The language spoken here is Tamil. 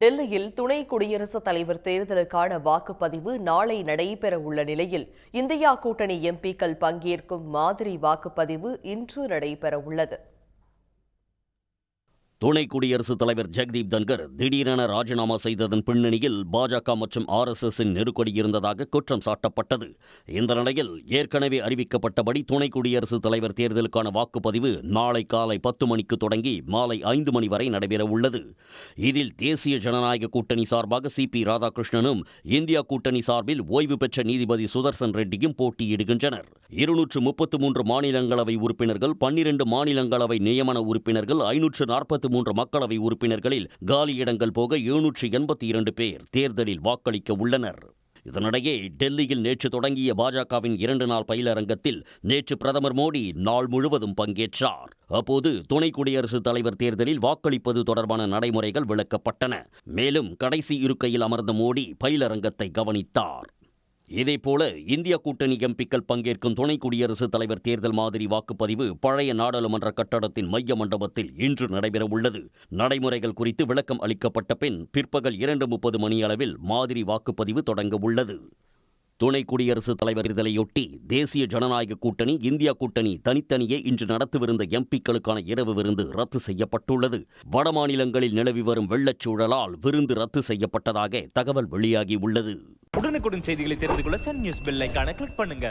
டெல்லியில் துணை குடியரசுத் தலைவர் தேர்தலுக்கான வாக்குப்பதிவு நாளை நடைபெறவுள்ள நிலையில் இந்தியா கூட்டணி எம்பிக்கள் பங்கேற்கும் மாதிரி வாக்குப்பதிவு இன்று நடைபெறவுள்ளது. துணை குடியரசுத் தலைவர் ஜெகதீப் தன்கர் திடீரென ராஜினாமா செய்ததன் பின்னணியில் பாஜக மற்றும் RSSின் நெருக்கடி இருந்ததாக குற்றம் சாட்டப்பட்டது. இந்த நிலையில் ஏற்கனவே அறிவிக்கப்பட்டபடி துணை குடியரசுத் தலைவர் தேர்தலுக்கான வாக்குப்பதிவு நாளை காலை 10 மணிக்கு தொடங்கி மாலை 5 மணி வரை நடைபெறவுள்ளது. இதில் தேசிய ஜனநாயக கூட்டணி சார்பாக CP ராதாகிருஷ்ணனும், இந்தியா கூட்டணி சார்பில் ஓய்வு பெற்ற நீதிபதி சுதர்சன் ரெட்டியும் போட்டியிடுகின்றனர். 233 மாநிலங்களவை உறுப்பினர்கள், 12 மாநிலங்களவை நியமன உறுப்பினர்கள், 543 மக்களவை உறுப்பினர்களில் காலி இடங்கள் போக 782 பேர் தேர்தலில் வாக்களிக்க உள்ளனர். இதனிடையே டெல்லியில் நேற்று தொடங்கிய பாஜகவின் 2 நாள் பயிலரங்கத்தில் நேற்று பிரதமர் மோடி நாள் முழுவதும் பங்கேற்றார். அப்போது துணை குடியரசுத் தலைவர் தேர்தலில் வாக்களிப்பது தொடர்பான நடைமுறைகள் விளக்கப்பட்டன. மேலும் கடைசி இருக்கையில் அமர்ந்த மோடி பயிலரங்கத்தை கவனித்தார். இதேபோல இந்தியா கூட்டணி எம்பிக்கள் பங்கேற்கும் துணை குடியரசுத் தலைவர் தேர்தல் மாதிரி வாக்குப்பதிவு பழைய நாடாளுமன்ற கட்டடத்தின் மைய மண்டபத்தில் இன்று நடைபெறவுள்ளது. நடைமுறைகள் குறித்து விளக்கம் அளிக்கப்பட்ட பின் பிற்பகல் 2:30 மணியளவில் மாதிரி வாக்குப்பதிவு தொடங்க உள்ளது. துணை குடியரசுத் தலைவர் தேர்தலையொட்டி தேசிய ஜனநாயக கூட்டணி, இந்தியா கூட்டணி தனித்தனியே இன்று நடத்தவிருந்த எம்பிக்களுக்கான இரவு விருந்து ரத்து செய்யப்பட்டுள்ளது. வட மாநிலங்களில் நிலவி வரும் வெள்ளச்சூழலால் விருந்து ரத்து செய்யப்பட்டதாக தகவல் வெளியாகியுள்ளது. உடனுக்குடன் செய்திகளை தெரிந்து கொள்ள சன் நியூஸ் பெல் ஐகானை கிளிக் பண்ணுங்க.